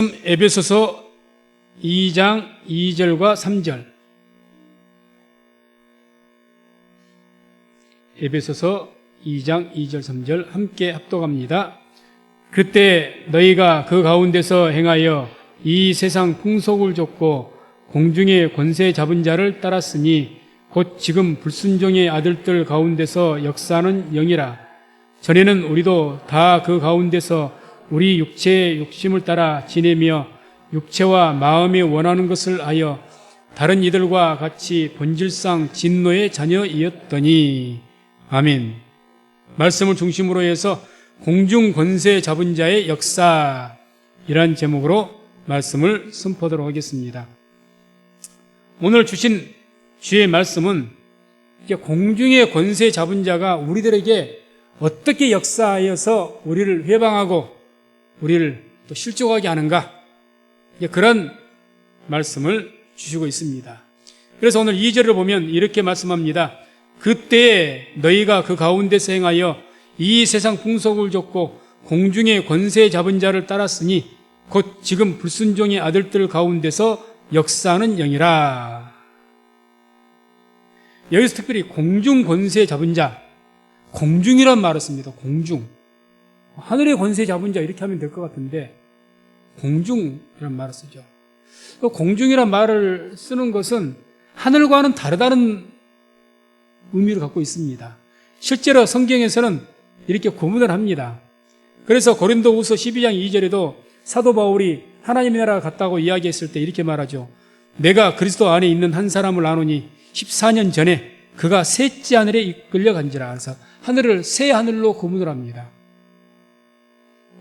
에베소서 2장 2절과 3절. 에베소서 2장 2절 3절 함께 합독합니다. 그때 너희가 그 가운데서 행하여 이 세상 풍속을 좇고 공중의 권세 잡은 자를 따랐으니 곧 지금 불순종의 아들들 가운데서 역사하는 영이라. 전에는 우리도 다 그 가운데서 우리 육체의 욕심을 따라 지내며 육체와 마음이 원하는 것을 하여 다른 이들과 같이 본질상 진노의 자녀이었더니. 아멘. 말씀을 중심으로 해서 공중 권세 잡은 자의 역사, 이란 제목으로 말씀을 선포하도록 하겠습니다. 오늘 주신 주의 말씀은 공중의 권세 잡은 자가 우리들에게 어떻게 역사하여서 우리를 회방하고 우리를 또 실족하게 하는가, 그런 말씀을 주시고 있습니다. 그래서 오늘 2절을 보면 이렇게 말씀합니다. 그때 너희가 그 가운데서 행하여 이 세상 풍속을 좇고 공중의 권세 잡은 자를 따랐으니 곧 지금 불순종의 아들들 가운데서 역사하는 영이라. 여기서 특별히 공중 권세 잡은 자, 공중이란 말을 씁니다. 공중. 하늘의 권세 잡은 자 이렇게 하면 될 것 같은데 공중이란 말을 쓰죠. 공중이란 말을 쓰는 것은 하늘과는 다르다는 의미를 갖고 있습니다. 실제로 성경에서는 이렇게 구분을 합니다. 그래서 고린도후서 12장 2절에도 사도 바울이 하나님의 나라가 같다고 이야기했을 때 이렇게 말하죠. 내가 그리스도 안에 있는 한 사람을 아노니 14년 전에 그가 셋째 하늘에 이끌려 간지라. 그래서 하늘을 새 하늘로 구분을 합니다.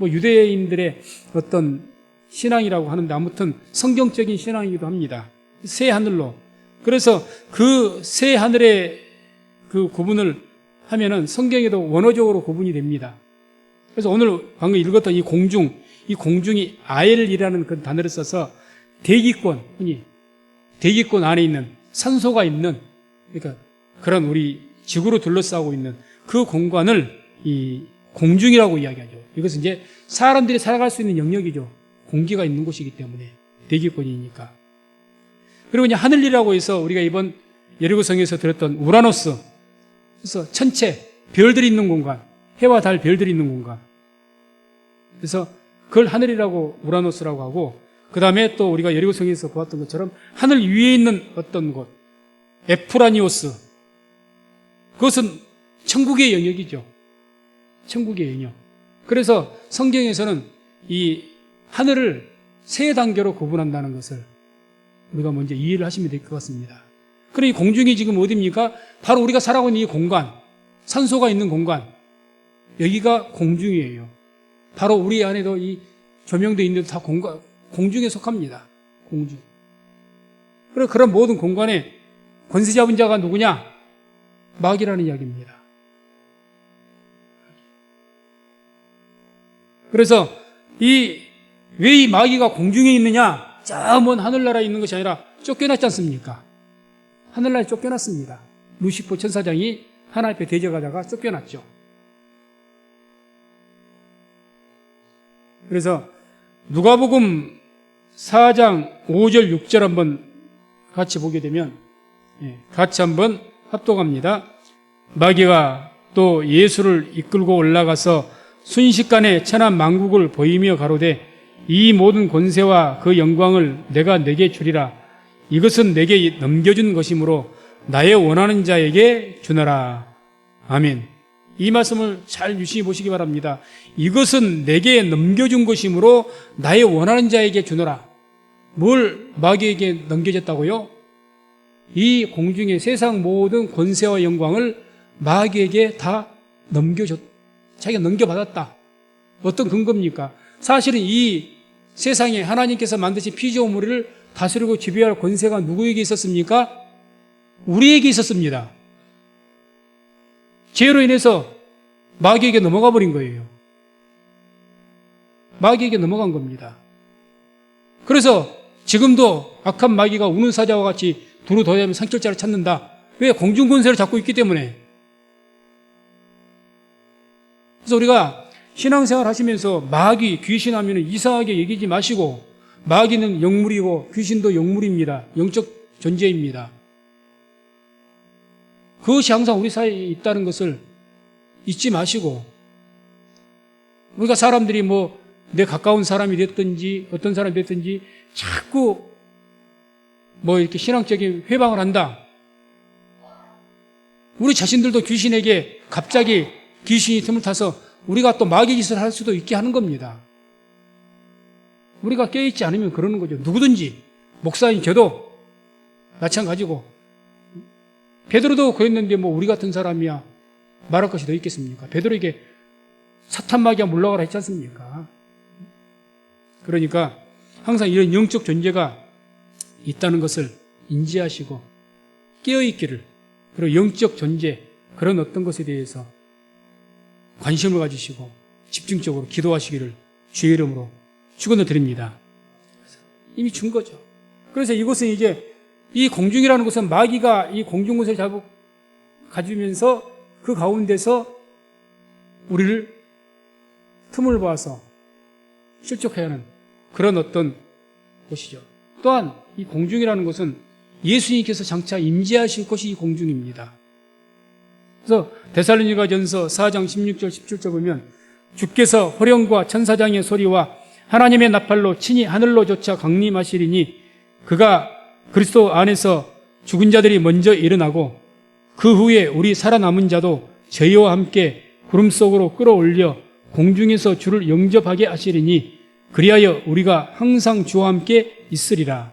유대인들의 어떤 신앙이라고 하는데 아무튼 성경적인 신앙이기도 합니다. 새 하늘로. 그래서 그 새 하늘의 그 구분을 하면은 성경에도 원어적으로 구분이 됩니다. 그래서 오늘 방금 읽었던 이 공중이 아엘이라는 그 단어를 써서 대기권 안에 있는 산소가 있는, 그러니까 그런 우리 지구로 둘러싸고 있는 그 공간을 이 공중이라고 이야기하죠. 이것은 이제 사람들이 살아갈 수 있는 영역이죠. 공기가 있는 곳이기 때문에 대기권이니까. 그리고 이제 하늘이라고 해서 우리가 이번 여리고성에서 들었던 우라노스, 그래서 천체, 별들이 있는 공간, 해와 달, 별들이 있는 공간. 그래서 그걸 하늘이라고 우라노스라고 하고, 그 다음에 또 우리가 여리고성에서 보았던 것처럼 하늘 위에 있는 어떤 곳, 에프라니오스, 그것은 천국의 영역이죠. 천국의 영역. 그래서 성경에서는 이 하늘을 세 단계로 구분한다는 것을 우리가 먼저 이해를 하시면 될 것 같습니다. 그럼 이 공중이 지금 어디입니까? 바로 우리가 살아가고 있는 이 공간, 산소가 있는 공간, 여기가 공중이에요. 바로 우리 안에도 이 조명도 있는 다 공중에 속합니다. 공중. 그리고 그런 모든 공간에 권세 잡은 자가 누구냐? 마귀라는 이야기입니다. 그래서 왜 이 마귀가 공중에 있느냐? 저 먼 하늘나라에 있는 것이 아니라 쫓겨났지 않습니까? 하늘나라에 쫓겨났습니다. 루시퍼 천사장이 하나님 앞에 대적하다가 쫓겨났죠. 그래서 누가복음 4장 5절 6절 한번 같이 보게 되면, 같이 한번 합독합니다. 마귀가 또 예수를 이끌고 올라가서 순식간에 천하 만국을 보이며 가로되 이 모든 권세와 그 영광을 내가 네게 주리라. 이것은 내게 넘겨준 것이므로 나의 원하는 자에게 주너라. 아멘. 이 말씀을 잘 유심히 보시기 바랍니다. 이것은 내게 넘겨준 것이므로 나의 원하는 자에게 주너라. 뭘 마귀에게 넘겨졌다고요? 이 공중의 세상 모든 권세와 영광을 마귀에게 다 자기가 넘겨받았다. 어떤 근거입니까? 사실은 이 세상에 하나님께서 만드신 피조물을 다스리고 지배할 권세가 누구에게 있었습니까? 우리에게 있었습니다. 죄로 인해서 마귀에게 넘어가 버린 거예요. 마귀에게 넘어간 겁니다. 그래서 지금도 악한 마귀가 우는 사자와 같이 두루 도야하면 상철자를 찾는다. 왜? 공중 권세를 잡고 있기 때문에. 그래서 우리가 신앙생활 하시면서 마귀, 귀신 하면 이상하게 얘기하지 마시고 마귀는 영물이고 귀신도 영물입니다. 영적 존재입니다. 그것이 항상 우리 사이에 있다는 것을 잊지 마시고, 우리가 사람들이 내 가까운 사람이 됐든지 어떤 사람이 됐든지 자꾸 이렇게 신앙적인 회방을 한다. 우리 자신들도 귀신에게 갑자기 귀신이 틈을 타서 우리가 또 마귀 짓을 할 수도 있게 하는 겁니다. 우리가 깨어있지 않으면 그러는 거죠. 누구든지, 목사인 저도 마찬가지고, 베드로도 그랬는데 우리 같은 사람이야 말할 것이 더 있겠습니까? 베드로에게 사탄 마귀가 물러가라 했지 않습니까? 그러니까 항상 이런 영적 존재가 있다는 것을 인지하시고 깨어있기를, 그리고 영적 존재, 그런 어떤 것에 대해서 관심을 가지시고 집중적으로 기도하시기를 주의 이름으로 축원을 드립니다. 이미 준 거죠. 그래서 이것은 이제 이 공중이라는 것은 마귀가 이 공중곳을 가지면서 그 가운데서 우리를 틈을 봐서 실족해야 하는 그런 어떤 곳이죠. 또한 이 공중이라는 것은 예수님께서 장차 임재하실 것이 이 공중입니다. 그래서 데살로니가전서 4장 16절 17절 보면 주께서 호령과 천사장의 소리와 하나님의 나팔로 친히 하늘로조차 강림하시리니 그가 그리스도 안에서 죽은 자들이 먼저 일어나고 그 후에 우리 살아남은 자도 저희와 함께 구름 속으로 끌어올려 공중에서 주를 영접하게 하시리니 그리하여 우리가 항상 주와 함께 있으리라.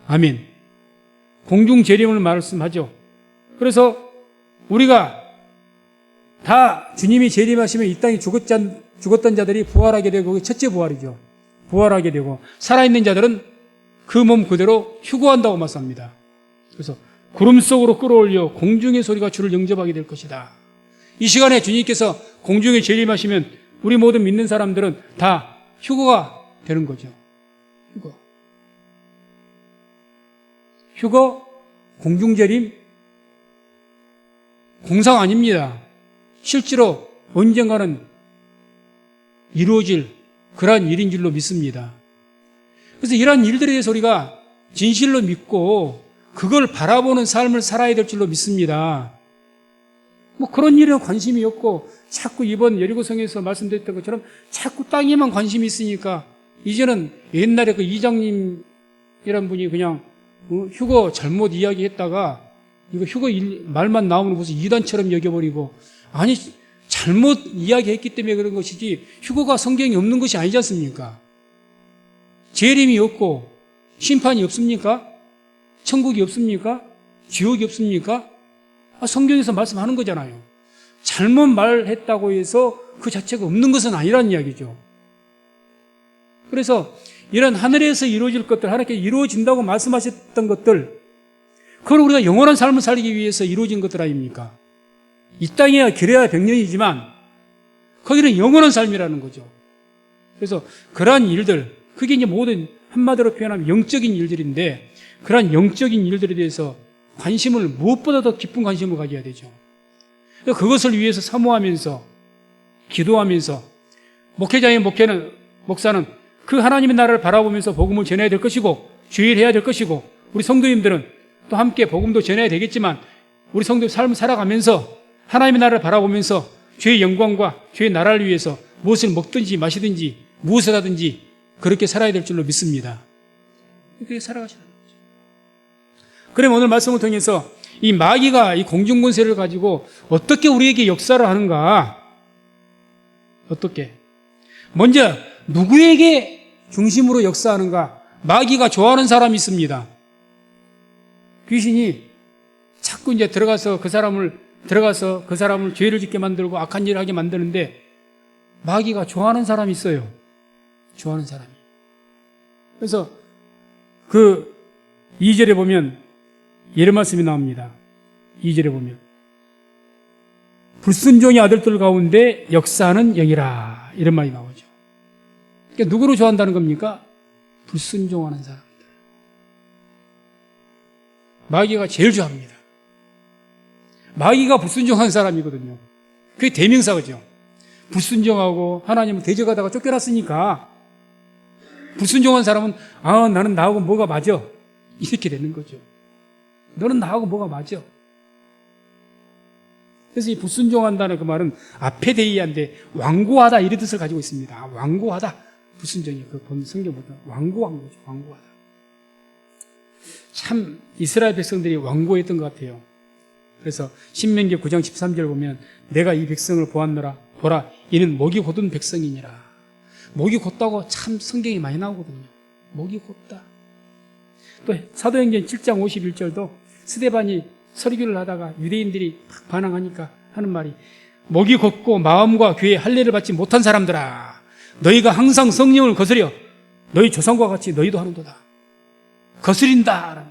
아멘. 공중 재림을 말씀하죠. 그래서 우리가 다 주님이 재림하시면 이 땅에 죽었던 자들이 부활하게 되고, 그게 첫째 부활이죠. 부활하게 되고, 살아있는 자들은 그 몸 그대로 휴거한다고 말씀합니다. 그래서 구름 속으로 끌어올려 공중의 소리가 주를 영접하게 될 것이다. 이 시간에 주님께서 공중에 재림하시면 우리 모든 믿는 사람들은 다 휴거가 되는 거죠. 휴거, 공중재림, 공상 아닙니다. 실제로 언젠가는 이루어질 그러한 일인 줄로 믿습니다. 그래서 이러한 일들에 대해서 우리가 진실로 믿고 그걸 바라보는 삶을 살아야 될 줄로 믿습니다. 그런 일에 관심이 없고 자꾸 이번 여리고성에서 말씀드렸던 것처럼 자꾸 땅에만 관심이 있으니까 이제는 옛날에 그 이장님이란 분이 그냥 휴거 잘못 이야기했다가 이거 휴거 말만 나오면 무슨 이단처럼 여겨버리고, 아니 잘못 이야기했기 때문에 그런 것이지 휴거가 성경에 없는 것이 아니지 않습니까? 재림이 없고 심판이 없습니까? 천국이 없습니까? 지옥이 없습니까? 성경에서 말씀하는 거잖아요. 잘못 말했다고 해서 그 자체가 없는 것은 아니라는 이야기죠. 그래서 이런 하늘에서 이루어질 것들, 하나님께 이루어진다고 말씀하셨던 것들, 그걸 우리가 영원한 삶을 살기 위해서 이루어진 것들 아닙니까? 이 땅에야 길어야 100년이지만 거기는 영원한 삶이라는 거죠. 그래서 그러한 일들, 그게 이제 모든 한마디로 표현하면 영적인 일들인데, 그러한 영적인 일들에 대해서 관심을 무엇보다 더 깊은 관심을 가져야 되죠. 그것을 위해서 사모하면서 기도하면서 목회자의 목사는 그 하나님의 나라를 바라보면서 복음을 전해야 될 것이고 주일해야 될 것이고, 우리 성도님들은 또 함께 복음도 전해야 되겠지만 우리 성도의 삶을 살아가면서 하나님의 나라를 바라보면서 주의 영광과 주의 나라를 위해서 무엇을 먹든지 마시든지 무엇을 하든지 그렇게 살아야 될 줄로 믿습니다. 그렇게 살아가시는 거죠. 그럼 오늘 말씀을 통해서 이 마귀가 이 공중권세를 가지고 어떻게 우리에게 역사를 하는가? 어떻게? 먼저 누구에게 중심으로 역사하는가? 마귀가 좋아하는 사람이 있습니다. 귀신이 자꾸 이제 들어가서 그 사람을 죄를 짓게 만들고 악한 일을 하게 만드는데, 마귀가 좋아하는 사람이 있어요. 좋아하는 사람이. 그래서 그 2절에 보면 이런 말씀이 나옵니다. 2절에 보면 불순종의 아들들 가운데 역사하는 영이라, 이런 말이 나오죠. 그러니까 누구를 좋아한다는 겁니까? 불순종하는 사람들. 마귀가 제일 좋아합니다. 마귀가 불순종한 사람이거든요. 그게 대명사죠. 불순종하고 하나님을 대적하다가 쫓겨났으니까 불순종한 사람은 나는 나하고 뭐가 맞아. 이렇게 되는 거죠. 너는 나하고 뭐가 맞아. 그래서 이 불순종한다는 그 말은 아페데이아인데 완고하다 이런 뜻을 가지고 있습니다. 완고하다. 불순종이 그 본 성경보다 완고한 거죠. 완고하다. 참 이스라엘 백성들이 완고했던 것 같아요. 그래서 신명기 9장 13절 보면 내가 이 백성을 보았노라. 보라, 이는 목이 곧은 백성이니라. 목이 곧다고 참 성경이 많이 나오거든요. 목이 곧다. 또 사도행전 7장 51절도 스데반이 설교를 하다가 유대인들이 반항하니까 하는 말이 목이 곧고 마음과 귀에 할례를 받지 못한 사람들아, 너희가 항상 성령을 거스려 너희 조상과 같이 너희도 하는도다. 거스린다.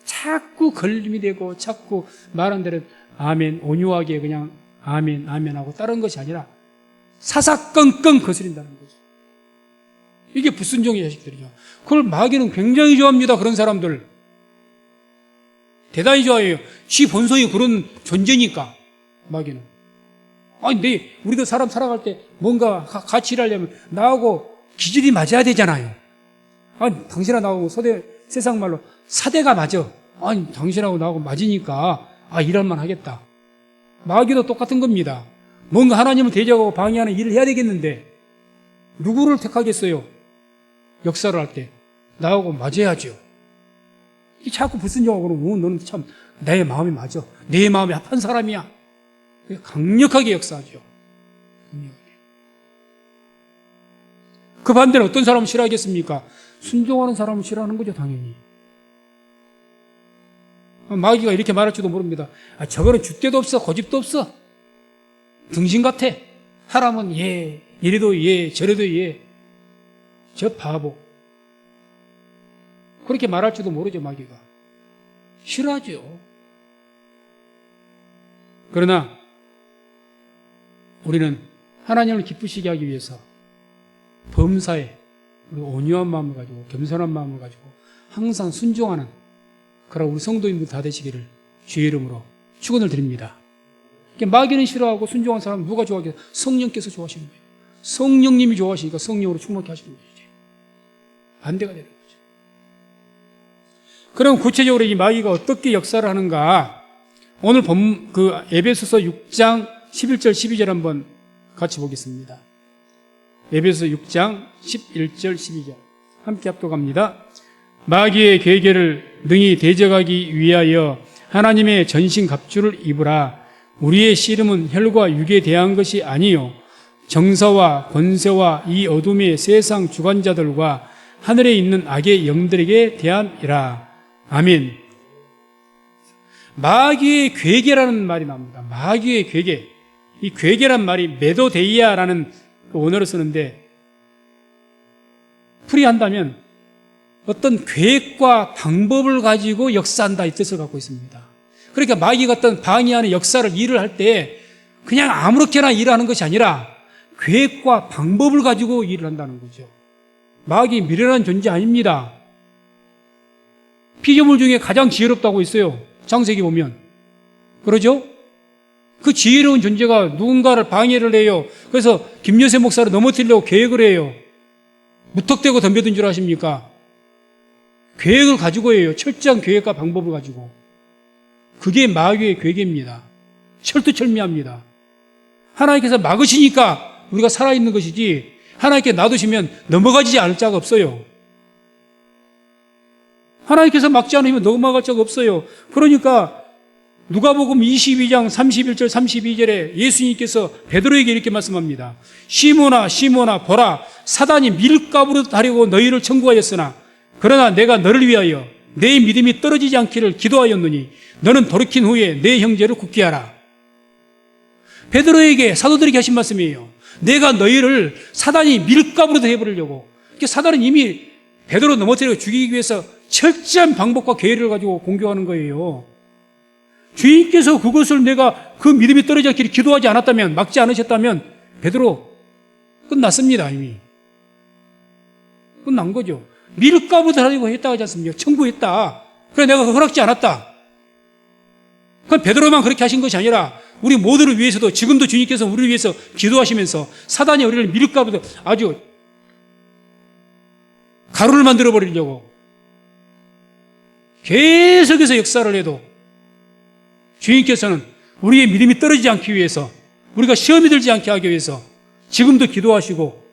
자꾸 걸림이 되고 자꾸 말한 대로 아멘 온유하게 그냥 아멘 아멘 하고 다른 것이 아니라 사사건건 거스린다는 거죠. 이게 불순종의 자식들이죠. 그걸 마귀는 굉장히 좋아합니다. 그런 사람들 대단히 좋아해요. 지 본성이 그런 존재니까. 마귀는 아니 우리도 사람 살아갈 때 뭔가 같이 일하려면 나하고 기질이 맞아야 되잖아요. 아니 당신하고 나하고 세상 말로 사대가 맞아. 아니 당신하고 나하고 맞으니까 일할만 하겠다. 마귀도 똑같은 겁니다. 뭔가 하나님을 대적하고 방해하는 일을 해야 되겠는데 누구를 택하겠어요? 역사를 할 때 나하고 맞아야죠. 자꾸 불순종하고 그러면 너는 참 내 마음이 맞아. 내 마음이 합한 사람이야. 강력하게 역사하죠. 강력하게. 그 반대는 어떤 사람을 싫어하겠습니까? 순종하는 사람을 싫어하는 거죠, 당연히. 마귀가 이렇게 말할 줄도 모릅니다. 저거는 줏대도 없어, 고집도 없어. 등신 같아. 하라면 예, 이래도 예, 저래도 예. 저 바보. 그렇게 말할 줄도 모르죠, 마귀가. 싫어하죠. 그러나 우리는 하나님을 기쁘시게 하기 위해서 범사에 우리 온유한 마음을 가지고 겸손한 마음을 가지고 항상 순종하는 그런 우리 성도님들 다 되시기를 주의 이름으로 축원을 드립니다. 마귀는 싫어하고 순종한 사람은 누가 좋아하겠어요? 성령께서 좋아하시는 거예요. 성령님이 좋아하시니까 성령으로 충만케 하시는 거죠. 반대가 되는 거죠. 그럼 구체적으로 이 마귀가 어떻게 역사를 하는가? 오늘 에베소서 6장 11절 12절 한번 같이 보겠습니다. 에베소서 6장 11절 12절 함께 합독합니다. 마귀의 계계를 능히 대적하기 위하여 하나님의 전신 갑주를 입으라. 우리의 씨름은 혈과 육에 대한 것이 아니요 정사와 권세와 이 어둠의 세상 주관자들과 하늘에 있는 악의 영들에게 대함이라. 아멘. 마귀의 괴계라는 말이 나옵니다. 마귀의 괴계. 이 괴계란 말이 메도데이아라는 원어를 쓰는데 풀이한다면 어떤 계획과 방법을 가지고 역사한다 이 뜻을 갖고 있습니다. 그러니까 마귀가 어떤 방해하는 역사를 일을 할 때 그냥 아무렇게나 일을 하는 것이 아니라 계획과 방법을 가지고 일을 한다는 거죠. 마귀 미련한 존재 아닙니다. 피조물 중에 가장 지혜롭다고 있어요. 창세기 보면. 그러죠? 그 지혜로운 존재가 누군가를 방해를 해요. 그래서 김여세 목사를 넘어뜨리려고 계획을 해요. 무턱대고 덤벼든 줄 아십니까? 계획을 가지고 해요. 철저한 계획과 방법을 가지고. 그게 마귀의 괴계입니다. 철두철미합니다. 하나님께서 막으시니까 우리가 살아있는 것이지 하나님께 놔두시면 넘어가지 않을 자가 없어요. 하나님께서 막지 않으면 넘어갈 자가 없어요. 그러니까 누가복음 22장 31절 32절에 예수님께서 베드로에게 이렇게 말씀합니다. 시몬아 시몬아 보라 사단이 밀가부로 하려고 너희를 청구하였으나 그러나 내가 너를 위하여 내 믿음이 떨어지지 않기를 기도하였노니 너는 돌이킨 후에 내 형제를 굳게 하라. 베드로에게 사도들에게 하신 말씀이에요. 내가 너희를 사단이 밀가부로 해버리려고. 사단은 이미 베드로 넘어뜨리고 죽이기 위해서 철저한 방법과 계획을 가지고 공격하는 거예요. 주인께서 그것을 내가 그 믿음이 떨어지지 않기를 기도하지 않았다면, 막지 않으셨다면 베드로 끝났습니다. 이미 끝난 거죠. 밀가부로 하려고 했다고 하지 않습니까? 청구했다. 그래 내가 허락지 않았다. 그건 베드로만 그렇게 하신 것이 아니라 우리 모두를 위해서도 지금도 주님께서 우리를 위해서 기도하시면서 사단이 우리를 밀가부로 아주 가루를 만들어 버리려고 계속해서 역사를 해도 주님께서는 우리의 믿음이 떨어지지 않기 위해서, 우리가 시험이 들지 않게 하기 위해서 지금도 기도하시고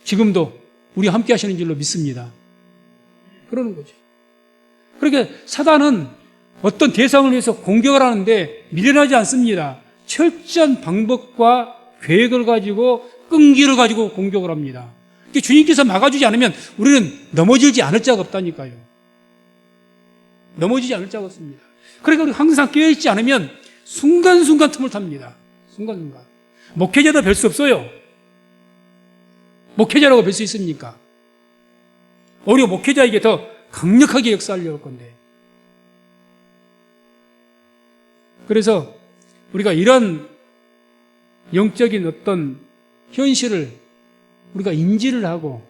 지금도 우리와 함께 하시는 줄로 믿습니다. 그러는 거죠. 그러니까 사단은 어떤 대상을 위해서 공격을 하는데 미련하지 않습니다. 철저한 방법과 계획을 가지고 끈기를 가지고 공격을 합니다. 주님께서 막아주지 않으면 우리는 넘어지지 않을 자가 없다니까요. 넘어지지 않을 자가 없습니다. 그러니까 우리 항상 깨어있지 않으면 순간순간 틈을 탑니다. 순간순간. 목회자도 별 수 없어요. 목회자라고 별 수 있습니까? 오히려 목회자에게 더 강력하게 역사하려고 할 건데. 그래서 우리가 이런 영적인 어떤 현실을 우리가 인지를 하고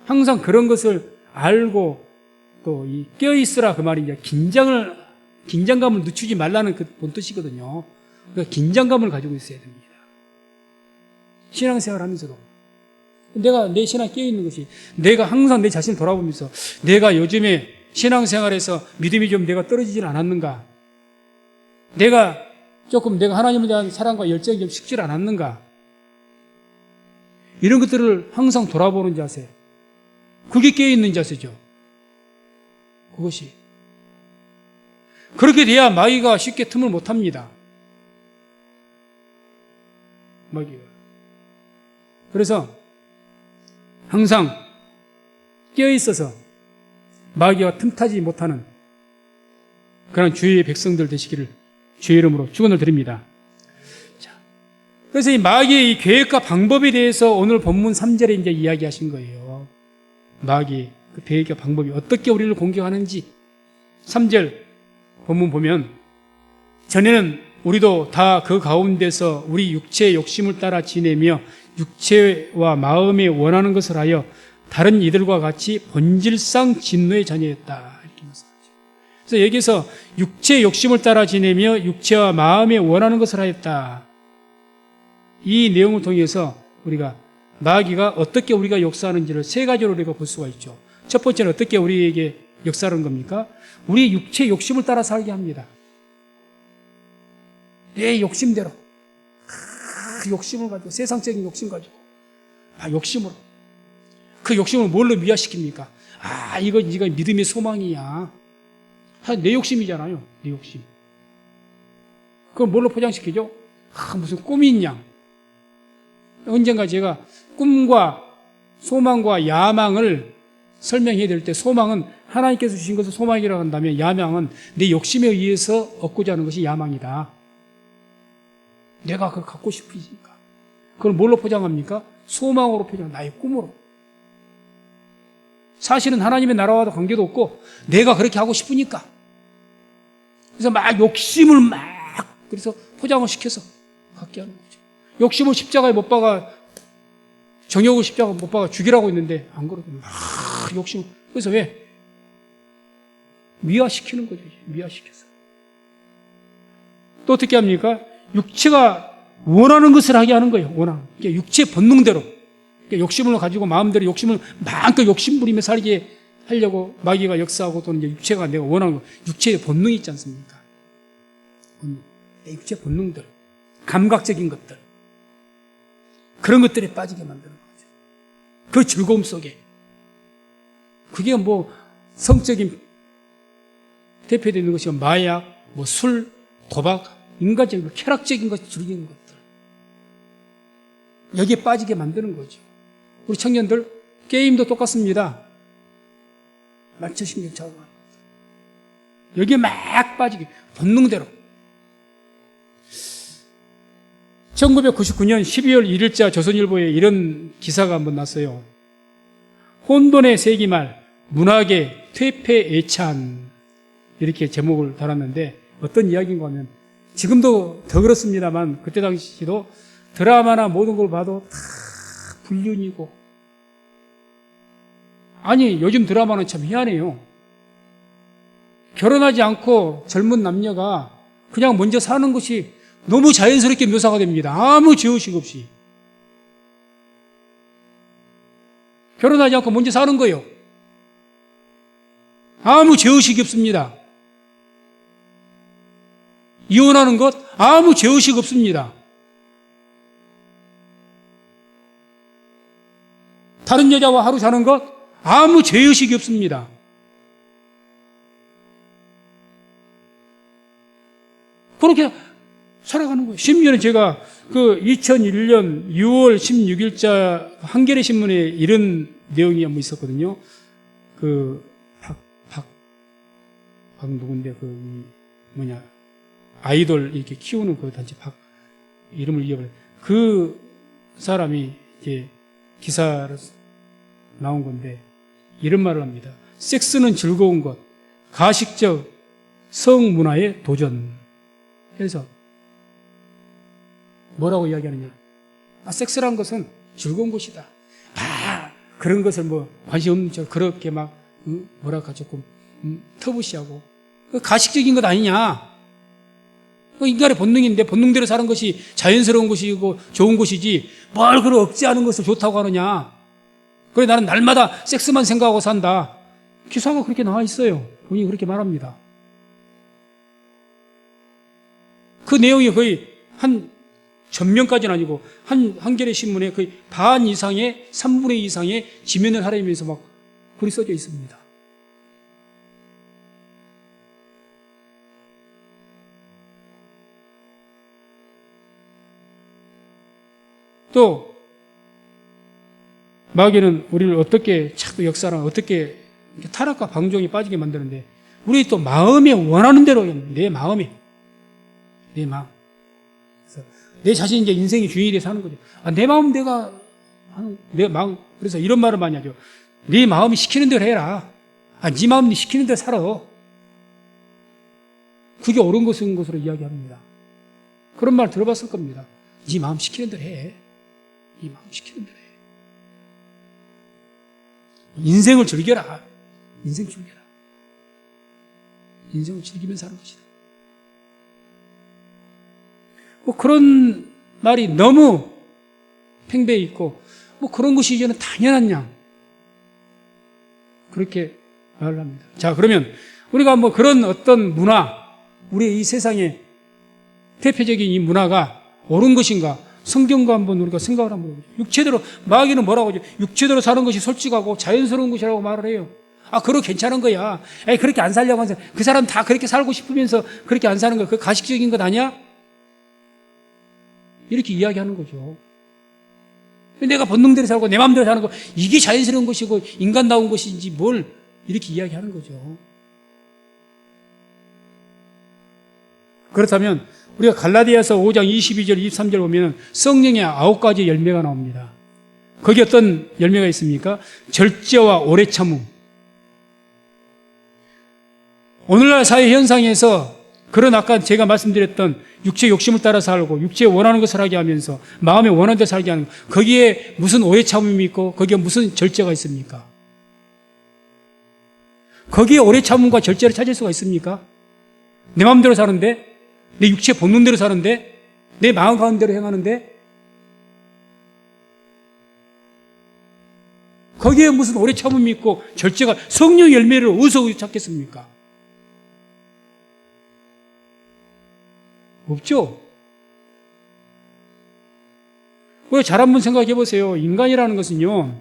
항상 그런 것을 알고 또 이 깨어있으라 그 말이 이제 긴장감을 늦추지 말라는 그 본뜻이거든요. 그러니까 긴장감을 가지고 있어야 됩니다. 신앙생활 하면서도. 내가 내 신앙에 깨어있는 것이 내가 항상 내 자신을 돌아보면서 내가 요즘에 신앙생활에서 믿음이 좀 내가 떨어지질 않았는가? 내가 하나님에 대한 사랑과 열정이 좀 식질 않았는가? 이런 것들을 항상 돌아보는 자세. 그게 깨어있는 자세죠. 그것이. 그렇게 돼야 마귀가 쉽게 틈을 못 합니다. 마귀가. 그래서 항상 깨어있어서 마귀가 틈타지 못하는 그런 주의 백성들 되시기를 주의 이름으로 축원을 드립니다. 자, 그래서 이 마귀의 이 계획과 방법에 대해서 오늘 본문 3절에 이제 이야기하신 거예요. 마귀의 그 계획과 방법이 어떻게 우리를 공격하는지 3절 본문 보면 전에는 우리도 다 그 가운데서 우리 육체의 욕심을 따라 지내며 육체와 마음에 원하는 것을 하여 다른 이들과 같이 본질상 진노의 자녀였다. 이렇게 말씀하죠. 그래서 여기서 육체의 욕심을 따라 지내며 육체와 마음에 원하는 것을 하였다. 이 내용을 통해서 우리가 마귀가 어떻게 우리가 역사하는지를 세 가지로 우리가 볼 수가 있죠. 첫 번째는 어떻게 우리에게 역사하는 겁니까? 우리의 육체의 욕심을 따라 살게 합니다. 내 욕심대로. 그 욕심을 가지고, 세상적인 욕심 가지고. 욕심으로. 그 욕심을 뭘로 미화시킵니까? 이거 믿음의 소망이야. 내 욕심이잖아요. 내 욕심. 그걸 뭘로 포장시키죠? 무슨 꿈이 있냐. 언젠가 제가 꿈과 소망과 야망을 설명해야 될 때 소망은 하나님께서 주신 것을 소망이라고 한다면 야망은 내 욕심에 의해서 얻고자 하는 것이 야망이다. 내가 그걸 갖고 싶으니까. 그걸 뭘로 포장합니까? 소망으로 포장, 나의 꿈으로. 사실은 하나님의 나라와도 관계도 없고 내가 그렇게 하고 싶으니까. 그래서 막 욕심을 그래서 포장을 시켜서 갖게 하는 거죠. 욕심을 십자가에 못 박아, 정욕을 십자가에 못 박아 죽이라고 했는데 안 그러거든요. 욕심. 그래서 왜? 미화시키는 거죠. 미화시켜서. 또 어떻게 합니까? 육체가 원하는 것을 하게 하는 거예요. 원하는. 그러니까 육체 본능대로. 그러니까 욕심을 가지고 마음대로 욕심을 마음껏 욕심부리며 살게 하려고 마귀가 역사하고 또는 이제 육체가 내가 원하는 거. 육체의 본능이 있지 않습니까? 본능. 육체 본능들. 감각적인 것들. 그런 것들에 빠지게 만드는 거죠. 그 즐거움 속에. 그게 뭐 성적인 대표되는 것이 마약, 술, 도박, 인간적인 쾌락적인 것을 즐기는 것들. 여기에 빠지게 만드는 거죠. 우리 청년들 게임도 똑같습니다. 만처신경 작업하는 것들. 여기에 막 빠지게 본능대로. 1999년 12월 1일자 조선일보에 이런 기사가 한번 났어요. 혼돈의 세기말 문학의 퇴폐 애찬 이렇게 제목을 달았는데 어떤 이야기인가 하면 지금도 더 그렇습니다만 그때 당시도 드라마나 모든 걸 봐도 다 불륜이고 아니 요즘 드라마는 참 희한해요. 결혼하지 않고 젊은 남녀가 그냥 먼저 사는 것이 너무 자연스럽게 묘사가 됩니다. 아무 죄의식 없이. 결혼하지 않고 먼저 사는 거예요. 아무 죄의식이 없습니다. 이혼하는 것 아무 죄의식 없습니다. 다른 여자와 하루 사는 것 아무 죄의식이 없습니다. 그렇게 살아가는 거예요. 심지어는 제가 그 2001년 6월 16일자 한겨레 신문에 이런 내용이 한번 있었거든요. 누군데, 아이돌 이렇게 키우는 그 단체 이름을 잊어버려. 그 사람이 이제 기사로 나온 건데, 이런 말을 합니다. 섹스는 즐거운 것, 가식적 성문화의 도전. 그래서 뭐라고 이야기하느냐? 섹스란 것은 즐거운 것이다. 그런 것을 관심 없는 척 그렇게 조금 터부시하고 가식적인 것 아니냐? 인간의 본능인데 본능대로 사는 것이 자연스러운 것이고 좋은 것이지 뭘 그걸 억제하는 것을 좋다고 하느냐? 그래 나는 날마다 섹스만 생각하고 산다. 기사가 그렇게 나와 있어요. 본인이 그렇게 말합니다. 그 내용이 거의 전면까지는 아니고 한겨레 신문에 거의 반 이상의 3분의 2 이상의 지면을 하려면서 글이 써져 있습니다. 또 마귀는 우리를 어떻게 자꾸 역사랑 어떻게 타락과 방종에 빠지게 만드는데 우리 또 마음에 원하는 대로 내 마음 그래서 내 자신이 이제 인생의 주인이 돼서 하는 거죠. 내 마음 내가 하는 내 마음. 그래서 이런 말을 많이 하죠. 네 마음이 시키는 대로 해라. 네 마음이 시키는 대로 살아. 그게 옳은 것으로 이야기합니다. 그런 말 들어봤을 겁니다. 네 마음 시키는 대로 해. 네 마음 시키는 대로 해. 인생을 즐겨라. 인생 즐겨라. 인생을 즐기면서 사는 것이다. 그런 말이 너무 팽배해 있고 그런 것이 이제는 당연한 양 그렇게 말을 합니다. 자, 그러면 우리가 그런 어떤 문화, 우리의 이 세상의 대표적인 이 문화가 옳은 것인가? 성경과 한번 우리가 생각을 한번 해보죠. 육체대로, 마귀는 뭐라고 하죠? 육체대로 사는 것이 솔직하고 자연스러운 것이라고 말을 해요. 그거 괜찮은 거야. 그렇게 안 살려고 하는 그 사람 다 그렇게 살고 싶으면서 그렇게 안 사는 거야. 그거 가식적인 것 아니야? 이렇게 이야기하는 거죠. 내가 본능대로 살고 내 마음대로 사는 거 이게 자연스러운 것이고 인간다운 것인지 뭘 이렇게 이야기하는 거죠. 그렇다면 우리가 갈라디아서 5장 22절 23절 보면 성령의 9가지 열매가 나옵니다. 거기 어떤 열매가 있습니까? 절제와 오래 참음. 오늘날 사회 현상에서 그런 아까 제가 말씀드렸던 육체 욕심을 따라 살고 육체에 원하는 것을 하게 하면서 마음에 원하는 대로 살게 하는 것, 거기에 무슨 오해 참음이 있고 거기에 무슨 절제가 있습니까? 거기에 오래 참음과 절제를 찾을 수가 있습니까? 내 마음대로 사는데, 내 육체 본능대로 사는데, 내 마음 가는 대로 행하는데 거기에 무슨 오래 참음이 있고 절제가 성령 열매를 어디서 찾겠습니까? 없죠? 왜 잘 한번 생각해 보세요. 인간이라는 것은요,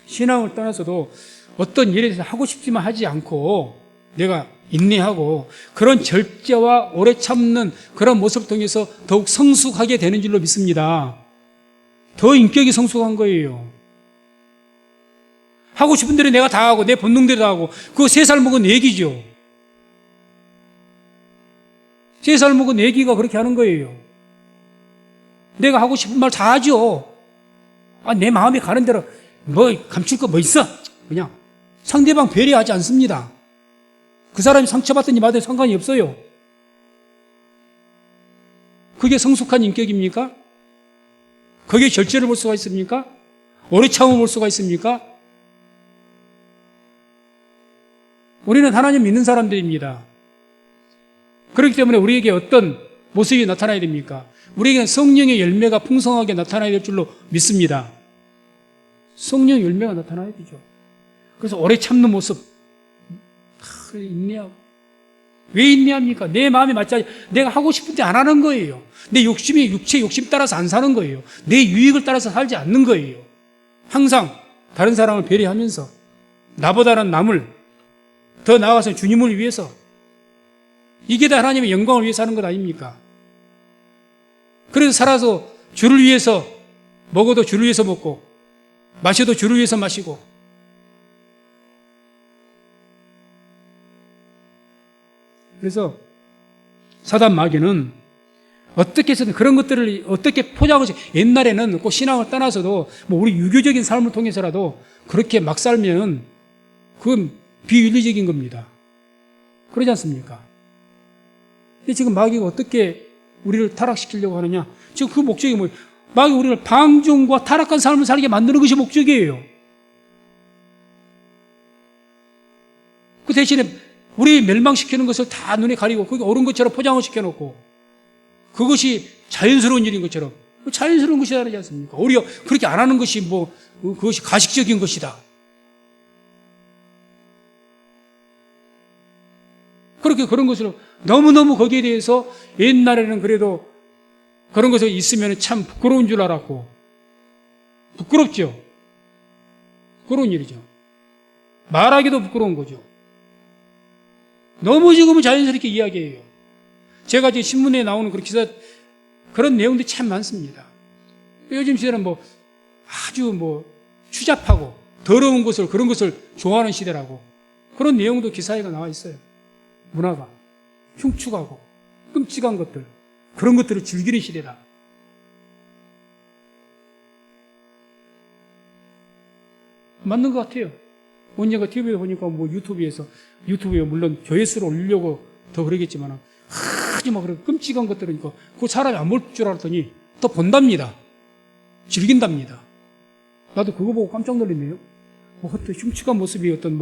신앙을 떠나서도 어떤 일에 대해서 하고 싶지만 하지 않고 내가 인내하고 그런 절제와 오래 참는 그런 모습을 통해서 더욱 성숙하게 되는 줄로 믿습니다. 더 인격이 성숙한 거예요. 하고 싶은 대로 내가 다 하고 내 본능대로 다 하고 그거 3살 먹은 애기죠. 3살 먹은 애기가 그렇게 하는 거예요. 내가 하고 싶은 말 다 하죠. 내 마음이 가는 대로 감출 거 뭐 있어? 그냥 상대방 배려하지 않습니다. 그 사람이 상처받든지 말든 상관이 없어요. 그게 성숙한 인격입니까? 거기에 절제를 볼 수가 있습니까? 오래 참음을 볼 수가 있습니까? 우리는 하나님 믿는 사람들입니다. 그렇기 때문에 우리에게 어떤 모습이 나타나야 됩니까? 우리에게는 성령의 열매가 풍성하게 나타나야 될 줄로 믿습니다. 성령 열매가 나타나야 되죠. 그래서 오래 참는 모습, 인내하고. 왜 인내합니까? 내 마음에 맞지 않아. 내가 하고 싶은데 안 하는 거예요. 내 욕심이 육체 욕심 따라서 안 사는 거예요. 내 유익을 따라서 살지 않는 거예요. 항상 다른 사람을 배려하면서 나보다는 남을 더 나아가서 주님을 위해서, 이게 다 하나님의 영광을 위해서 하는 것 아닙니까? 그래서 살아서 주를 위해서 먹어도 주를 위해서 먹고 마셔도 주를 위해서 마시고, 그래서 사단 마귀는 어떻게 해서든 그런 것들을 어떻게 포장을, 옛날에는 꼭 신앙을 떠나서도 뭐 우리 유교적인 삶을 통해서라도 그렇게 막 살면 그건 비윤리적인 겁니다. 그러지 않습니까? 근데 지금 마귀가 어떻게 우리를 타락시키려고 하느냐? 지금 그 목적이 뭐예요? 마귀 우리를 방종과 타락한 삶을 살게 만드는 것이 목적이에요. 그 대신에 우리 멸망시키는 것을 다 눈에 가리고 그게 옳은 것처럼 포장을 시켜놓고 그것이 자연스러운 일인 것처럼, 자연스러운 것이다 그러지 않습니까? 오히려 그렇게 안 하는 것이 그것이 가식적인 것이다. 그렇게 그런 것으로 너무너무 거기에 대해서 옛날에는 그래도 그런 것이 있으면 참 부끄러운 줄 알았고, 부끄럽죠. 부끄러운 일이죠. 말하기도 부끄러운 거죠. 너무 지금은 자연스럽게 이야기해요. 제가 지금 신문에 나오는 그런 기사, 그런 내용들이 참 많습니다. 요즘 시대는 아주 추잡하고 더러운 것을, 그런 것을 좋아하는 시대라고, 그런 내용도 기사에 나와 있어요. 문화가 흉측하고 끔찍한 것들, 그런 것들을 즐기는 시대다. 맞는 것 같아요. 언젠가 TV에 보니까 유튜브에 물론 조회수를 올리려고 더 그러겠지만, 아주 그런 끔찍한 것들이니까 그 사람이 안 볼 줄 알았더니 더 본답니다. 즐긴답니다. 나도 그거 보고 깜짝 놀랐네요. 어떤 흉측한 모습이 어떤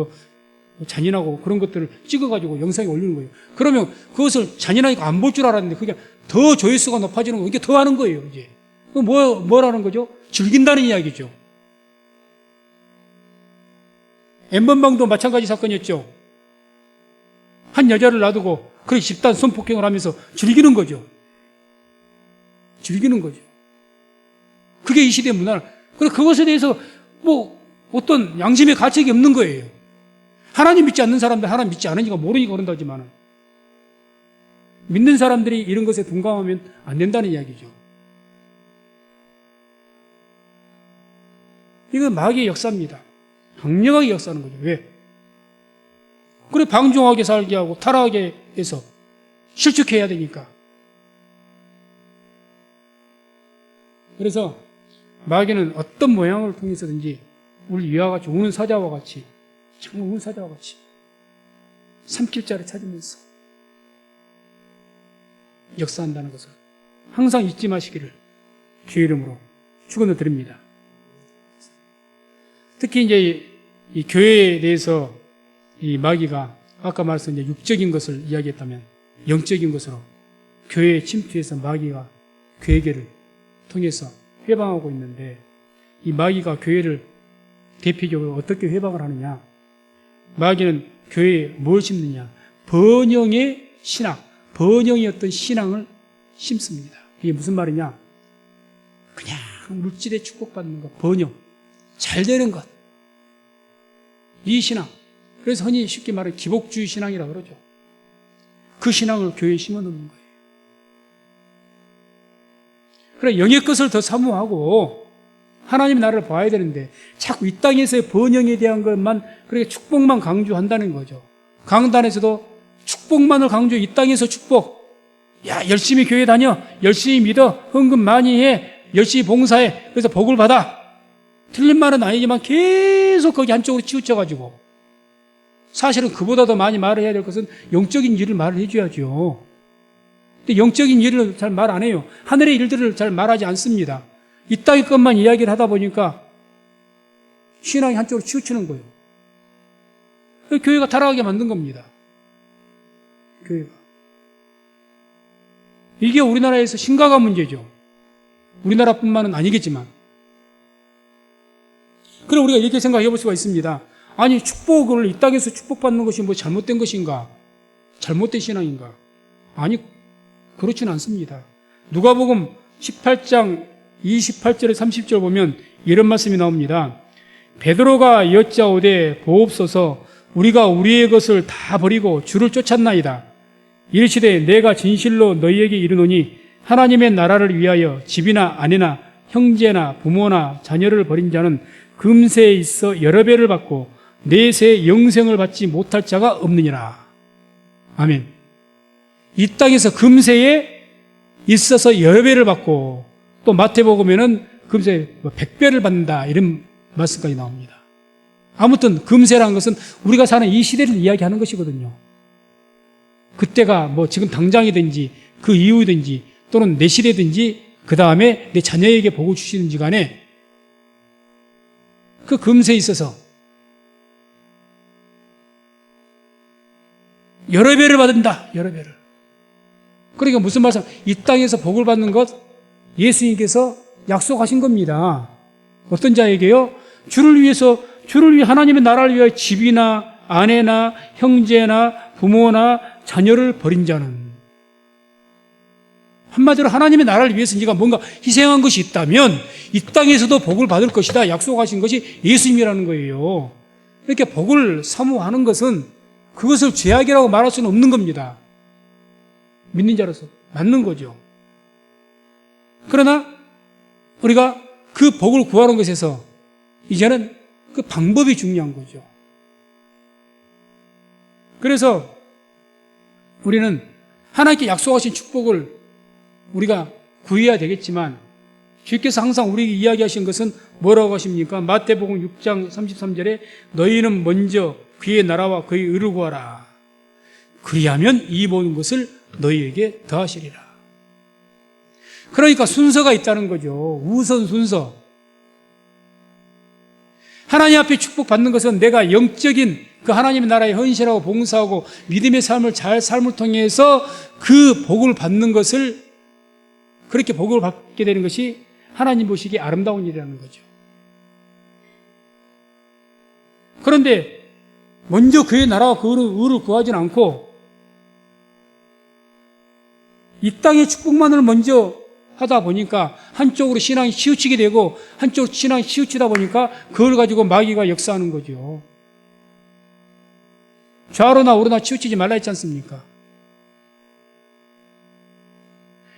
잔인하고 그런 것들을 찍어가지고 영상에 올리는 거예요. 그러면 그것을 잔인하니까 안 볼 줄 알았는데 그게 더 조회수가 높아지는 거, 이게 더 하는 거예요, 이제. 뭐라는 거죠? 즐긴다는 이야기죠. N번방도 마찬가지 사건이었죠. 한 여자를 놔두고 그렇게 집단 성폭행을 하면서 즐기는 거죠. 즐기는 거죠. 그게 이 시대의 문화를. 그래서 그것에 대해서 어떤 양심의 가책이 없는 거예요. 하나님 믿지 않는 사람들, 하나님 믿지 않으니까 모르니까 그런다지만, 믿는 사람들이 이런 것에 둔감하면 안 된다는 이야기죠. 이건 마귀의 역사입니다. 강력하게 역사하는 거죠. 왜? 그래, 방종하게 살게 하고 타락하게 해서 실축해야 되니까. 그래서 마귀는 어떤 모양을 통해서든지 우리 이와 같이 우는 사자와 같이, 정말 우는 사자와 같이 삼킬 자를 찾으면서 역사한다는 것을 항상 잊지 마시기를 주의 이름으로 축원을 드립니다. 특히 이제 이 교회에 대해서 이 마귀가 아까 말씀 이제 육적인 것을 이야기했다면 영적인 것으로 교회에 침투해서 마귀가 교회계를 통해서 회방하고 있는데, 이 마귀가 교회를 대표적으로 어떻게 회방을 하느냐? 마귀는 교회에 뭘 심느냐? 번영의 신앙, 번영의 어떤 신앙을 심습니다. 이게 무슨 말이냐? 그냥 물질에 축복받는 것, 번영, 잘 되는 것, 이 신앙. 그래서 흔히 쉽게 말해 기복주의 신앙이라고 그러죠. 그 신앙을 교회에 심어놓는 거예요. 그래, 영의 것을 더 사모하고 하나님 나라를 봐야 되는데 자꾸 이 땅에서의 번영에 대한 것만, 그렇게 축복만 강조한다는 거죠. 강단에서도 축복만을 강조해. 이 땅에서 축복. 야, 열심히 교회 다녀, 열심히 믿어, 헌금 많이 해, 열심히 봉사해, 그래서 복을 받아. 틀린 말은 아니지만 계속 거기 한쪽으로 치우쳐가지고, 사실은 그보다 더 많이 말을 해야 될 것은 영적인 일을 말을 해줘야죠. 근데 영적인 일을 잘 말 안 해요. 하늘의 일들을 잘 말하지 않습니다. 이 땅의 것만 이야기를 하다 보니까 신앙이 한쪽으로 치우치는 거예요. 교회가 타락하게 만든 겁니다. 교회가. 이게 우리나라에서 심각한 문제죠. 우리나라뿐만은 아니겠지만 그럼 우리가 이렇게 생각해 볼 수가 있습니다. 아니, 축복을 이 땅에서 축복받는 것이 뭐 잘못된 것인가? 잘못된 신앙인가? 아니, 그렇지는 않습니다. 누가복음 18장 28절에 30절 보면 이런 말씀이 나옵니다. 베드로가 여짜오되 보옵소서 우리가 우리의 것을 다 버리고 주를 쫓았나이다. 이르시되 내가 진실로 너희에게 이르노니 하나님의 나라를 위하여 집이나 아내나 형제나 부모나 자녀를 버린 자는 금세에 있어 여러 배를 받고 내세 영생을 받지 못할 자가 없느니라. 아멘. 이 땅에서 금세에 있어서 여러 배를 받고 또 마태복음에는 금세 100배를 받는다 이런 말씀까지 나옵니다. 아무튼 금세라는 것은 우리가 사는 이 시대를 이야기하는 것이거든요. 그때가 뭐 지금 당장이든지 그 이후든지 또는 내 시대든지 그 다음에 내 자녀에게 복을 주시든지 간에 그 금세에 있어서 여러 배를 받는다. 여러 배를. 그러니까 무슨 말씀? 이 땅에서 복을 받는 것 예수님께서 약속하신 겁니다. 어떤 자에게요? 주를 위해 하나님의 나라를 위하여 집이나 아내나 형제나 부모나 자녀를 버린 자는, 한마디로 하나님의 나라를 위해서 네가 뭔가 희생한 것이 있다면 이 땅에서도 복을 받을 것이다 약속하신 것이 예수님이라는 거예요. 이렇게 복을 사모하는 것은 그것을 죄악이라고 말할 수는 없는 겁니다. 믿는 자로서 맞는 거죠. 그러나 우리가 그 복을 구하는 것에서 이제는 그 방법이 중요한 거죠. 그래서 우리는 하나님께 약속하신 축복을 우리가 구해야 되겠지만 주께서 항상 우리에게 이야기하신 것은 뭐라고 하십니까? 마태복음 6장 33절에 너희는 먼저 그의 나라와 그의 의를 구하라. 그리하면 이 모든 것을 너희에게 더하시리라. 그러니까 순서가 있다는 거죠. 우선 순서. 하나님 앞에 축복받는 것은 내가 영적인 그 하나님의 나라에 헌신하고 봉사하고 믿음의 삶을 통해서 그 복을 받는 것을, 그렇게 복을 받게 되는 것이 하나님 보시기에 아름다운 일이라는 거죠. 그런데 먼저 그의 나라와 그 의를 구하지는 않고 이 땅의 축복만을 먼저 하다 보니까 한쪽으로 신앙이 치우치게 되고 한쪽으로 신앙이 치우치다 보니까 그걸 가지고 마귀가 역사하는 거죠. 좌로나 우로나 치우치지 말라 했지 않습니까?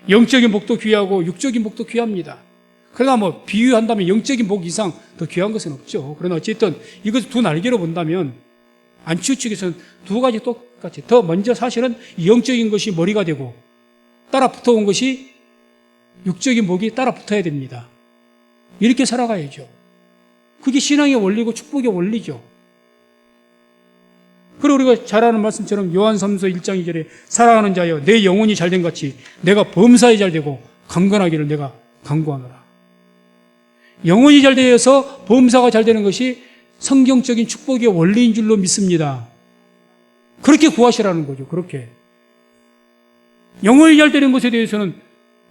영적인 복도 귀하고 육적인 복도 귀합니다. 그러나 뭐 비유한다면 영적인 복 이상 더 귀한 것은 없죠. 그러나 어쨌든 이것을 두 날개로 본다면 안 치우치기 위해서는 두 가지 똑같이 더 먼저 사실은 영적인 것이 머리가 되고 따라 붙어온 것이 육적인 복이 따라 붙어야 됩니다. 이렇게 살아가야죠. 그게 신앙의 원리고 축복의 원리죠. 그리고 우리가 잘 아는 말씀처럼 요한삼서 1장 2절에 사랑하는 자여 내 영혼이 잘된 같이 내가 범사에 잘되고 강건하기를 내가 간구하노라. 영혼이 잘되어서 범사가 잘되는 것이 성경적인 축복의 원리인 줄로 믿습니다. 그렇게 구하시라는 거죠. 그렇게. 영혼이 잘되는 것에 대해서는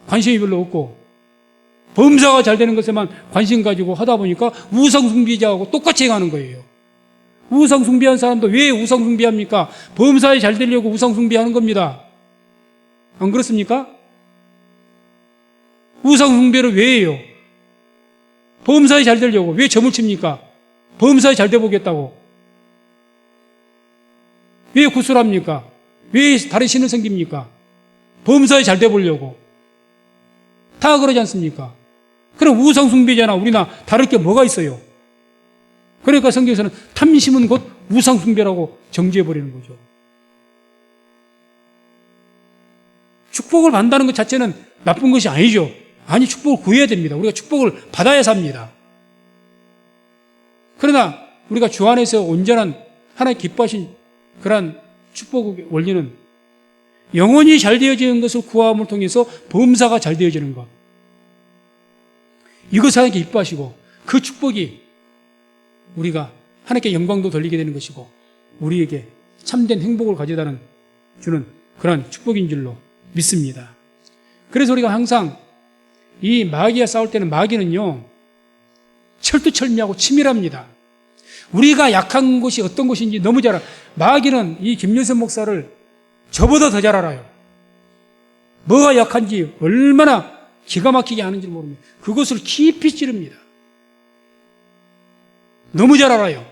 관심이 별로 없고 범사가 잘되는 것에만 관심 가지고 하다 보니까 우상숭배자하고 똑같이 행하는 거예요. 우상숭배한 사람도 왜 우상숭배합니까? 범사에 잘 되려고 우상숭배하는 겁니다. 안 그렇습니까? 우상숭배를 왜 해요? 범사에 잘 되려고. 왜 점을 칩니까? 범사에 잘 돼보겠다고. 왜 구슬합니까? 왜 다른 신을 섬깁니까? 범사에 잘 돼보려고. 다 그러지 않습니까? 그럼 우상숭배자나 우리나 다를 게 뭐가 있어요? 그러니까 성경에서는 탐심은 곧 우상숭배라고 정죄해버리는 거죠. 축복을 받는다는 것 자체는 나쁜 것이 아니죠. 아니, 축복을 구해야 됩니다. 우리가 축복을 받아야 삽니다. 그러나 우리가 주 안에서 온전한 하나님 기뻐하신 그러한 축복의 원리는 영혼이 잘 되어지는 것을 구함을 통해서 범사가 잘 되어지는 것. 이것을 하나님께 기뻐하시고 그 축복이 우리가 하나님께 영광도 돌리게 되는 것이고 우리에게 참된 행복을 가져다는 주는 그러한 축복인 줄로 믿습니다. 그래서 우리가 항상 이 마귀와 싸울 때는 마귀는요 철두철미하고 치밀합니다. 우리가 약한 곳이 어떤 곳인지 너무 잘 알아요. 마귀는 이 김윤선 목사를 저보다 더 잘 알아요. 뭐가 약한지 얼마나 기가 막히게 아는지 모릅니다. 그것을 깊이 찌릅니다. 너무 잘 알아요.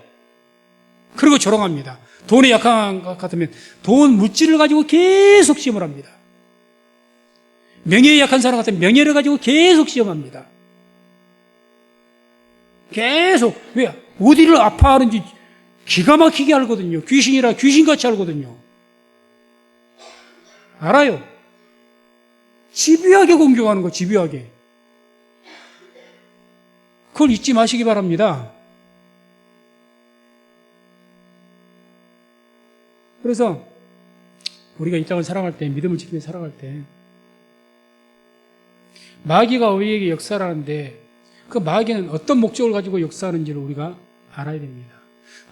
그리고 조롱합니다. 돈에 약한 것 같으면 돈 물질을 가지고 계속 시험을 합니다. 명예에 약한 사람 같으면 명예를 가지고 계속 시험합니다. 계속. 왜? 어디를 아파하는지 기가 막히게 알거든요. 귀신이라 귀신같이 알거든요. 알아요. 집요하게 공격하는 거, 집요하게. 그걸 잊지 마시기 바랍니다. 그래서 우리가 이 땅을 살아갈 때, 믿음을 지키며 살아갈 때 마귀가 우리에게 역사를 하는데 그 마귀는 어떤 목적을 가지고 역사하는지를 우리가 알아야 됩니다.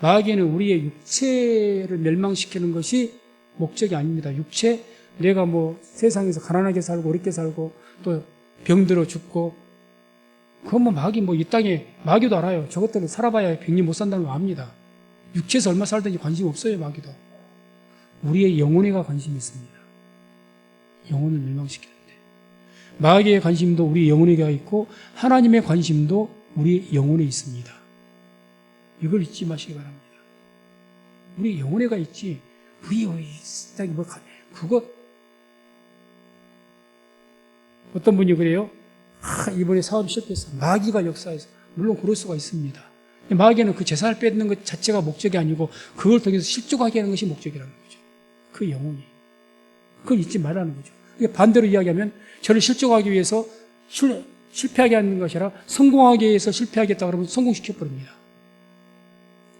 마귀는 우리의 육체를 멸망시키는 것이 목적이 아닙니다. 육체, 내가 뭐 세상에서 가난하게 살고 어렵게 살고 또 병들어 죽고 그건 뭐 마귀 뭐 이 땅에 마귀도 알아요. 저것들은 살아봐야 병리 못 산다는 거 압니다. 육체에서 얼마 살든지 관심 없어요. 마귀도. 우리의 영혼에가 관심이 있습니다. 영혼을 멸망시키는데 마귀의 관심도 우리 영혼에게 있고 하나님의 관심도 우리 영혼에 있습니다. 이걸 잊지 마시기 바랍니다. 우리 영혼에가 있지 우리 땅이 뭐 그거 어떤 분이 그래요? 이번에 사업이 실패했어. 마귀가 역사해서. 물론 그럴 수가 있습니다. 마귀는 그 재산을 뺏는 것 자체가 목적이 아니고 그걸 통해서 실족하게 하는 것이 목적이라는 거죠. 그 영혼이. 그걸 잊지 말라는 거죠. 반대로 이야기하면 저를 실족하기 위해서 실패하게 하는 것이 아니라 성공하기 위해서 실패하겠다 그러면 성공시켜버립니다.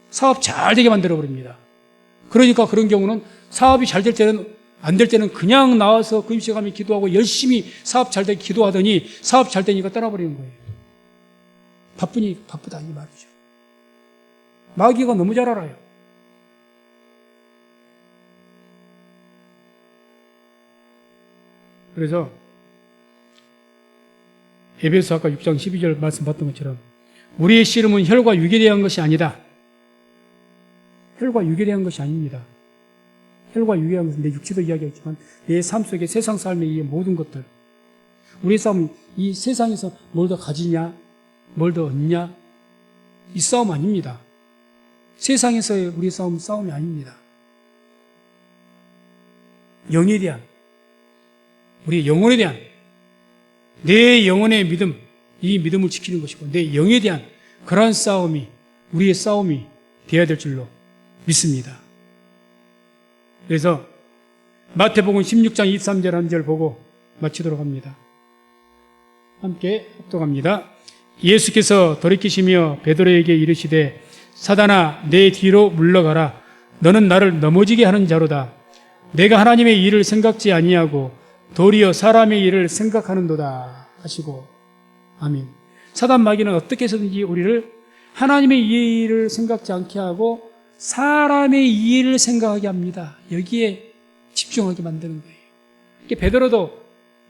사업 잘 되게 만들어버립니다. 그러니까 그런 경우는 사업이 잘 될 때는 안 될 때는 그냥 나와서 그 임시감에 기도하고 열심히 사업 잘 되게 기도하더니 사업 잘 되니까 떠나버리는 거예요. 바쁘니 바쁘다 이 말이죠. 마귀가 너무 잘 알아요. 그래서 에베소 아까 6장 12절 말씀 봤던 것처럼 우리의 씨름은 혈과 육에 대한 것이 아니다. 혈과 육에 대한 것이 아닙니다. 혈과 육에 대한 것은 내 육체도 이야기했지만 내 삶 속에 세상 삶의 이 모든 것들 우리의 싸움은 이 세상에서 뭘 더 가지냐 뭘 더 얻냐 이 싸움 아닙니다. 세상에서의 우리의 싸움은 싸움이 아닙니다. 영에 대한 우리의 영혼에 대한 내 영혼의 믿음 이 믿음을 지키는 것이고 내 영에 대한 그러한 싸움이 우리의 싸움이 되어야 될 줄로 믿습니다. 그래서 마태복음 16장 23절 한 절 보고 마치도록 합니다. 함께 합독합니다. 예수께서 돌이키시며 베드로에게 이르시되 사단아 내 뒤로 물러가라. 너는 나를 넘어지게 하는 자로다. 내가 하나님의 일을 생각지 아니하고 도리어 사람의 일을 생각하는도다 하시고 아멘. 사단 마귀는 어떻게 해서든지 우리를 하나님의 일을 생각지 않게 하고 사람의 일을 생각하게 합니다. 여기에 집중하게 만드는 거예요. 베드로도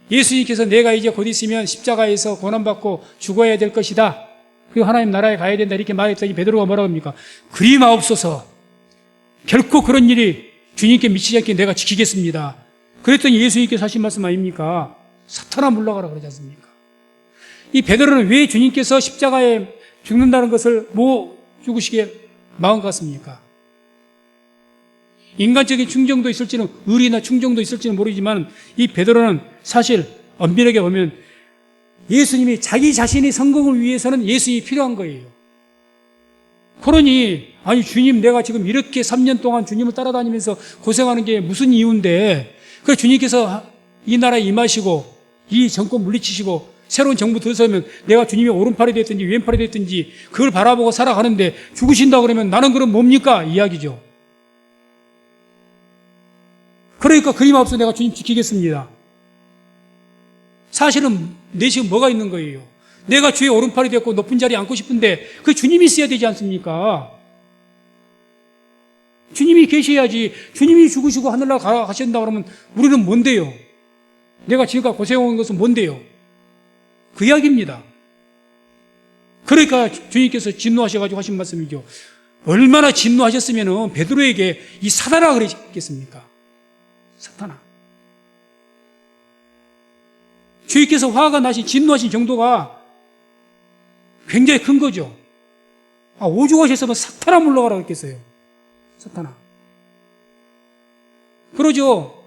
예수님께서 내가 이제 곧 있으면 십자가에서 고난받고 죽어야 될 것이다. 그리고 하나님 나라에 가야 된다. 이렇게 말했더니 베드로가 뭐라고 합니까? 그리 마옵소서. 결코 그런 일이 주님께 미치지 않게 내가 지키겠습니다. 그랬더니 예수님께서 하신 말씀 아닙니까? 사탄아 물러가라 그러지 않습니까? 이 베드로는 왜 주님께서 십자가에 죽는다는 것을 뭐 죽으시게 마음 같습니까? 인간적인 충정도 있을지는 의리나 충정도 있을지는 모르지만 이 베드로는 사실 엄밀하게 보면 예수님이 자기 자신의 성공을 위해서는 예수님이 필요한 거예요. 그러니 아니 주님 내가 지금 이렇게 3년 동안 주님을 따라다니면서 고생하는 게 무슨 이유인데 그래 주님께서 이 나라에 임하시고 이 정권 물리치시고 새로운 정부 들어서면 내가 주님의 오른팔이 됐든지 왼팔이 됐든지 그걸 바라보고 살아가는데 죽으신다 그러면 나는 그럼 뭡니까? 이야기죠. 그러니까 그림 앞서 내가 주님 지키겠습니다. 사실은 내 지금 뭐가 있는 거예요? 내가 주의 오른팔이 됐고 높은 자리에 앉고 싶은데 그 주님이 있어야 되지 않습니까? 주님이 계셔야지. 주님이 죽으시고 하늘나라 가신다 그러면 우리는 뭔데요? 내가 지금까지 고생한 것은 뭔데요? 그 이야기입니다. 그러니까 주님께서 진노하셔가지고 하신 말씀이죠. 얼마나 진노하셨으면 베드로에게 이 사단아 그랬겠습니까? 사탄아. 주님께서 화가 나신 진노하신 정도가 굉장히 큰 거죠. 오죽하셨으면 사탄아 물러가라고 했겠어요. 사탄아. 그러죠.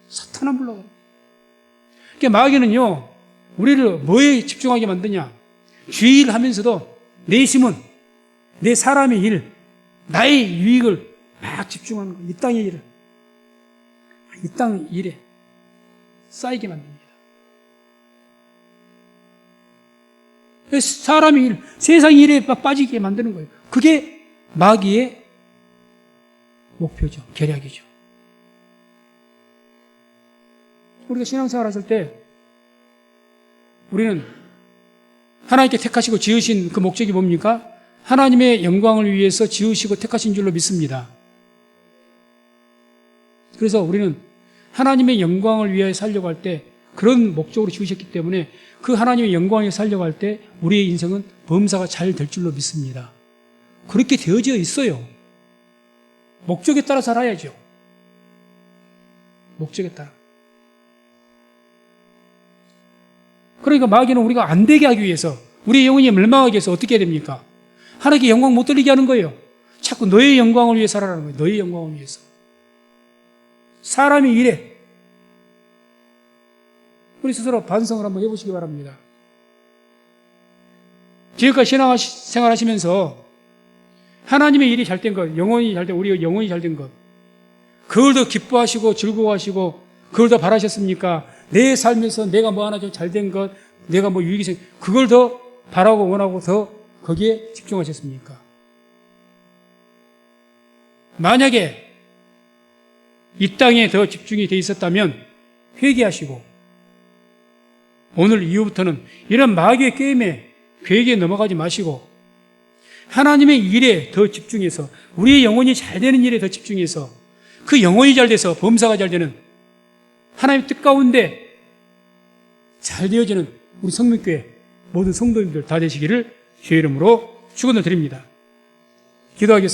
사탄아 물러가라. 그러니까 마귀는요, 우리를 뭐에 집중하게 만드냐? 주의 일 하면서도 내 힘은, 내 사람의 일, 나의 유익을 막 집중하는 거예요. 이 땅의 일을. 이 땅 일에 쌓이게 만듭니다. 사람의 일, 세상 일에 막 빠지게 만드는 거예요. 그게 마귀의 목표죠. 계략이죠. 우리가 신앙생활 하실 때 우리는 하나님께 택하시고 지으신 그 목적이 뭡니까? 하나님의 영광을 위해서 지으시고 택하신 줄로 믿습니다. 그래서 우리는 하나님의 영광을 위하여 살려고 할 때 그런 목적으로 지으셨기 때문에 그 하나님의 영광을 살려고 할 때 우리의 인생은 범사가 잘 될 줄로 믿습니다. 그렇게 되어져 있어요. 목적에 따라 살아야죠. 목적에 따라. 그러니까 마귀는 우리가 안 되게 하기 위해서, 우리의 영혼이 멸망하기 위해서 어떻게 해야 됩니까? 하나님께 영광 못 돌리게 하는 거예요. 자꾸 너의 영광을 위해 살아라는 거예요. 너의 영광을 위해서. 사람이 이래. 우리 스스로 반성을 한번 해보시기 바랍니다. 지금까지 신앙생활 하시면서 하나님의 일이 잘 된 것, 영혼이 잘 된, 우리가 영혼이 잘 된 것, 그걸 더 기뻐하시고 즐거워하시고 그걸 더 바라셨습니까? 내 삶에서 내가 뭐 하나 좀 잘 된 것, 내가 뭐 유익이 생, 그걸 더 바라고 원하고 더 거기에 집중하셨습니까? 만약에 이 땅에 더 집중이 돼 있었다면 회개하시고 오늘 이후부터는 이런 마귀의 게임에 괴기에 넘어가지 마시고 하나님의 일에 더 집중해서 우리의 영혼이 잘 되는 일에 더 집중해서 그 영혼이 잘 돼서 범사가 잘 되는 하나님의 뜻 가운데 잘 되어지는 우리 성민교회 모든 성도님들 다 되시기를 주의 이름으로 축원을 드립니다. 기도하겠습니다.